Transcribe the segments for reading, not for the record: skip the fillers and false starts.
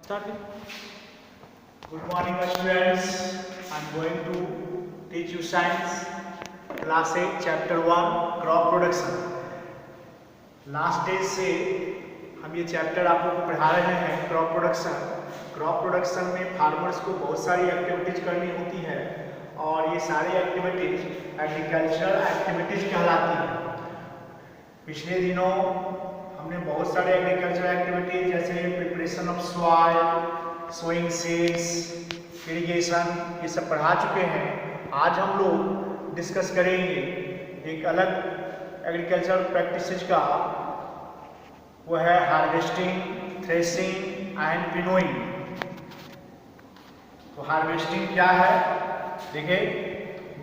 Starting. Good morning, students. I'm going to teach you science, class 8, chapter 1, crop production. Last day से हम ये chapter आप लोग को पढ़ा रहे हैं क्रॉप प्रोडक्शन। क्रॉप प्रोडक्शन में फार्मर्स को बहुत सारी एक्टिविटीज करनी होती है और ये सारी एक्टिविटीज एग्रीकल्चरल एक्टिविटीज कहलाती है। पिछले दिनों हमने बहुत सारे एग्रीकल्चरल एक्टिविटीज जैसे preparation of soil, sowing seeds, irrigation ये सब पढ़ा चुके हैं। आज हम लोग डिस्कस करेंगे एक अलग एग्रीकल्चरल प्रैक्टिसेज का, वो है हार्वेस्टिंग, थ्रेशिंग एंड विनोइंग। तो हार्वेस्टिंग क्या है देखिए,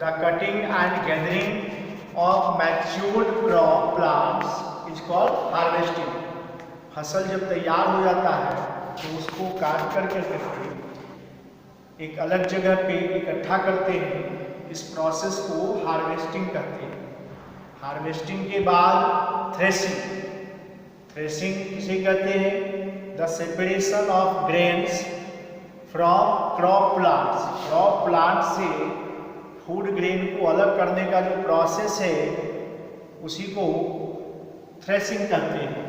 the cutting and gathering of matured crop plants is called harvesting. फसल जब तैयार हो जाता है तो उसको काट करके एक अलग जगह पे इकट्ठा करते हैं, इस प्रोसेस को हार्वेस्टिंग कहते हैं। हार्वेस्टिंग के बाद थ्रेशिंग। थ्रेशिंग किसे कहते हैं? The separation of grains from crop plants. Crop plant से फूड ग्रेन को अलग करने का जो प्रोसेस है उसी को थ्रेशिंग कहते हैं।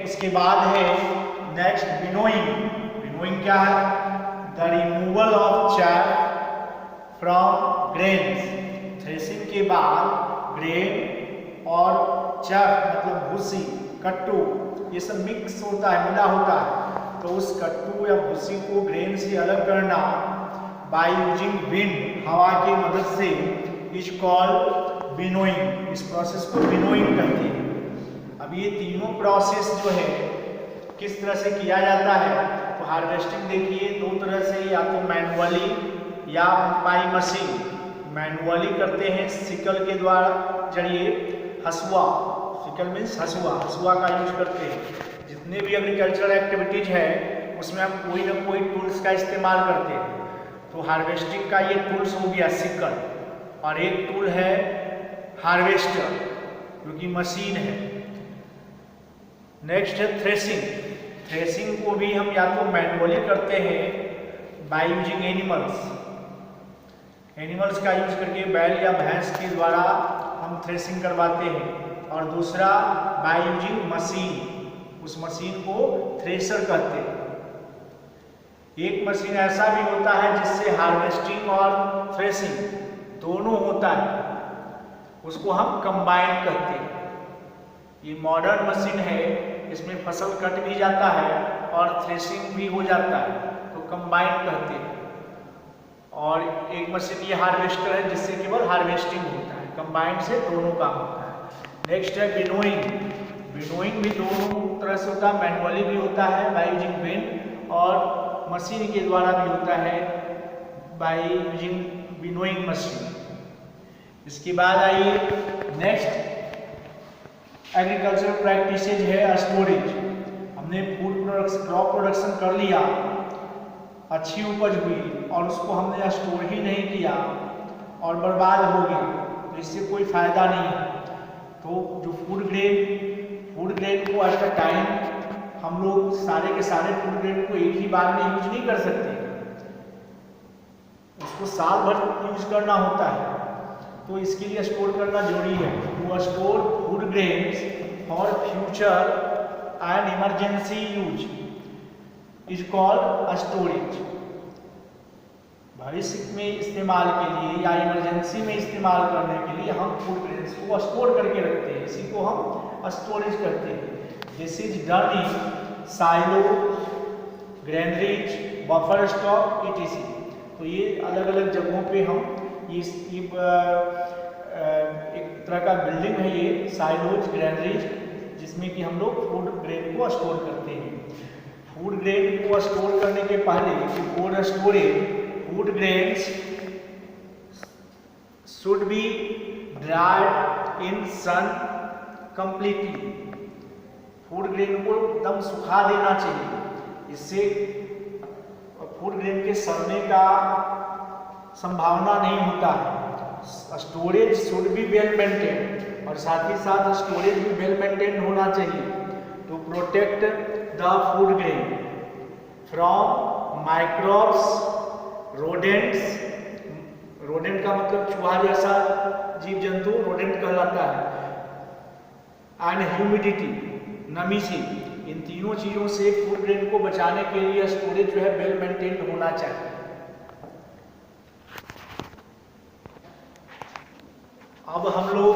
उसके बाद है नेक्स्ट विनोइंग। विनोइंग क्या है? The removal of chaff from grains. Threshing के बाद ग्रेन और चैफ मतलब भूसी, कट्टू, ये सब मिक्स होता है, मिला होता है, तो उस कट्टू या भूसी को ग्रेन से अलग करना बाय यूजिंग विंड, हवा की मदद से, इज कॉल्ड विनोइंग। इस प्रोसेस को विनोइंग कहते हैं। अब ये तीनों प्रोसेस जो है किस तरह से किया जाता है, तो हार्वेस्टिंग देखिए दो तरह से, या तो मैनुअली या बाई मशीन। मैनुअली करते हैं सिकल के द्वारा जरिए, हसुआ, सिकल मीन्स हसुआ, हसुआ का यूज करते हैं। जितने भी एग्रीकल्चरल एक्टिविटीज है उसमें हम कोई ना कोई टूल्स का इस्तेमाल करते हैं। तो हार्वेस्टिंग का ये टूल्स हो गया सिकल, और एक टूल है हार्वेस्टर जो कि मशीन है। नेक्स्ट है थ्रेशिंग। थ्रेशिंग को भी हम या तो मैनुअली करते हैं बाय यूजिंग एनिमल्स, एनिमल्स का यूज करके बैल या भैंस के द्वारा हम थ्रेशिंग करवाते हैं, और दूसरा बाय यूजिंग मशीन, उस मशीन को थ्रेशर कहते हैं। एक मशीन ऐसा भी होता है जिससे हार्वेस्टिंग और थ्रेशिंग दोनों होता है, उसको हम कंबाइन कहते हैं। ये मॉडर्न मशीन है, इसमें फसल कट भी जाता है और थ्रेशिंग भी हो जाता है, तो कंबाइन कहते हैं। और एक मशीन ये हार्वेस्टर है जिससे केवल हार्वेस्टिंग होता है, कंबाइंड से दोनों काम होता है। नेक्स्ट है विनोइंग। विनोइंग भी दोनों तरह से होता है, मैनुअली भी होता है बाय यूजिंग विंड, और मशीन के द्वारा भी होता है बाय यूजिंग विनोइंग मशीन। इसके बाद आइए नेक्स्ट एग्रीकल्चर प्रैक्टिसेज है स्टोरेज। हमने फूड प्रोडक्शन, क्रॉप प्रोडक्शन कर लिया, अच्छी उपज हुई और उसको हमने स्टोर ही नहीं किया और बर्बाद हो गया, तो इससे कोई फायदा नहीं है। तो जो फूड ग्रेन को एट अ टाइम हम लोग सारे के सारे फूड ग्रेन को एक ही बार में यूज नहीं कर सकते, उसको साल भर यूज करना होता है, तो इसके लिए स्टोर करना जरूरी है। वो store food grains for future and emergency use is called storage. भविष्य में इस्तेमाल के लिए या इमरजेंसी में इस्तेमाल करने के लिए हम फूड ग्रेन्स को स्टोर करके रखते हैं, इसी को हम स्टोरेज करते हैं। This is done in silo, granaries, buffer stock etc। तो ये अलग अलग जगहों पे हम एक तरह का बिल्डिंग है ये साइलोज, ग्रेनरीज, जिसमें कि हम लोग फूड ग्रेन को स्टोर करते हैं। फूड ग्रेन को स्टोर करने के पहले before storage food grains should be dried in sun completely. Food grain को एकदम सुखा देना चाहिए, इससे फूड ग्रेन के सड़ने का संभावना नहीं होता है। Storage should be well maintain, और साथ ही साथ स्टोरेज भी वेल मेंटेन होना चाहिए to protect the food grain from microbes, rodents, rodent का मतलब चूहा जैसा जीव जंतु रोडेंट कहलाता है, एंड ह्यूमिडिटी, नमी से। इन तीनों चीजों से फूड ग्रेन को बचाने के लिए स्टोरेज जो है वेल मेंटेन्ड होना चाहिए। अब हम लोग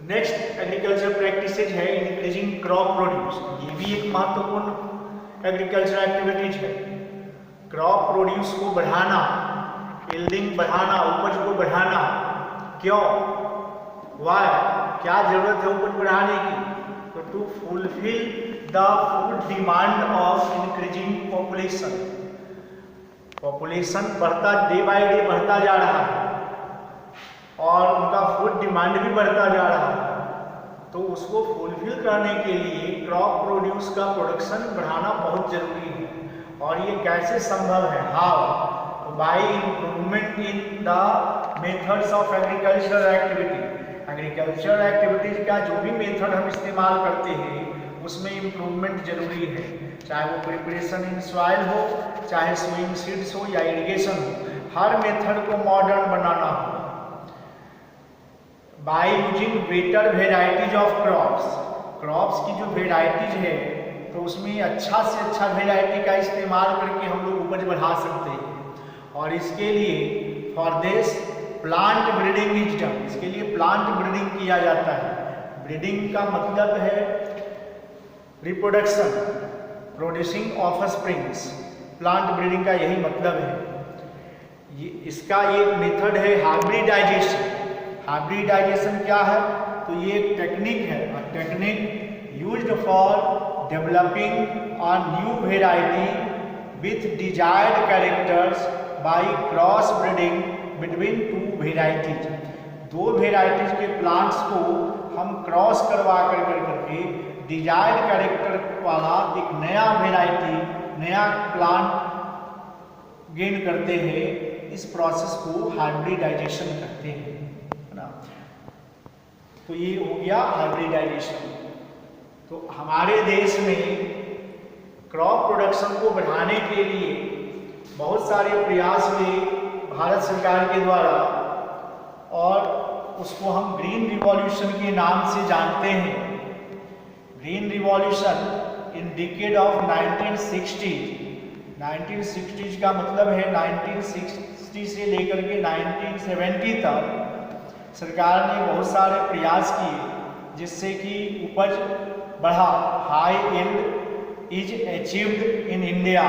नेक्स्ट एग्रीकल्चर प्रैक्टिसेज है इंक्रीजिंग क्रॉप प्रोड्यूस। ये भी एक महत्वपूर्ण एग्रीकल्चर एक्टिविटीज है। क्रॉप प्रोड्यूस को बढ़ाना, यील्डिंग बढ़ाना, उपज को बढ़ाना। क्यों, वाई, क्या जरूरत है उपज बढ़ाने की? तो to fulfil the food demand of increasing population. Population बढ़ता, डे बाय डे बढ़ता जा रहा है और उनका फूड डिमांड भी बढ़ता जा रहा है, तो उसको फुलफिल करने के लिए क्रॉप प्रोड्यूस का प्रोडक्शन बढ़ाना बहुत जरूरी है। और ये कैसे संभव है? How? By improvement in the methods of agricultural activity. Agricultural activities का जो भी मेथड हम इस्तेमाल करते हैं उसमें इम्प्रूवमेंट जरूरी है, चाहे वो प्रिपरेशन इन सॉइल हो, चाहे सोइंग सीड्स हो या इरिगेशन हो, हर मेथड को मॉडर्न बनाना हो। By using better varieties of crops. Crops की जो वेराइटीज है तो उसमें अच्छा से अच्छा वेराइटी का इस्तेमाल करके हम लोग उपज बढ़ा सकते हैं। और इसके लिए for this plant breeding is done. इसके लिए प्लांट ब्रीडिंग किया जाता है। ब्रीडिंग का मतलब है reproduction, producing of springs. Plant breeding का यही मतलब है। इसका एक मेथड है हाइब्रिडाइजेशन। हाइब्रिडाइजेशन क्या है? तो ये एक टेक्निक है, technique used for developing a new variety with desired characters by cross breeding between two varieties. दो वेराइटीज के प्लांट्स को हम क्रॉस करवा करके डिजायर्ड कैरेक्टर वाला एक नया वेराइटी, नया प्लांट गेन करते हैं। इस प्रोसेस को हाइब्रिडाइजेशन कहते हैं, है ना। तो ये हो गया हाइब्रिडाइजेशन। तो हमारे देश में क्रॉप प्रोडक्शन को बढ़ाने के लिए बहुत सारे प्रयास हुए भारत सरकार के द्वारा, और उसको हम ग्रीन रिवॉल्यूशन के नाम से जानते हैं। Green revolution in decade of 1960 का मतलब है 1960 से लेकर के 1970 तक सरकार ने बहुत सारे प्रयास किए जिससे कि उपज बढ़ा। High yield is achieved in India.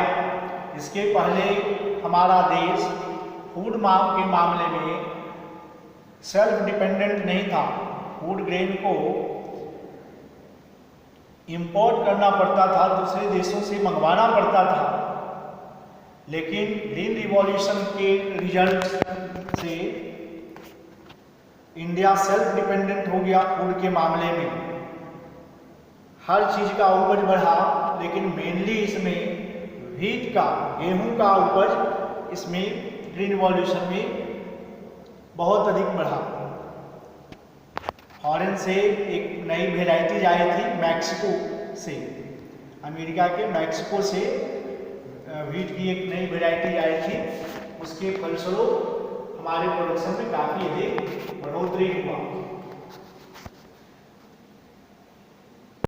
इसके पहले हमारा देश फूड के मामले में सेल्फ डिपेंडेंट नहीं था। फूड ग्रेन को इंपोर्ट करना पड़ता था, दूसरे देशों से मंगवाना पड़ता था। लेकिन ग्रीन रिवॉल्यूशन के रिजल्ट से इंडिया सेल्फ डिपेंडेंट हो गया फूड के मामले में। हर चीज का उपज बढ़ा, लेकिन मेनली इसमें व्हीट का, गेहूं का उपज इसमें ग्रीन रिवॉल्यूशन में बहुत अधिक बढ़ा। फॉरेन से एक नई वेराइटीज आई थी मैक्सिको से, अमेरिका के मैक्सिको से व्हीट की एक नई वेराइटी आई थी। उसके फलस्वरूप हमारे प्रोडक्शन में काफ़ी अधिक बढ़ोतरी हुआ।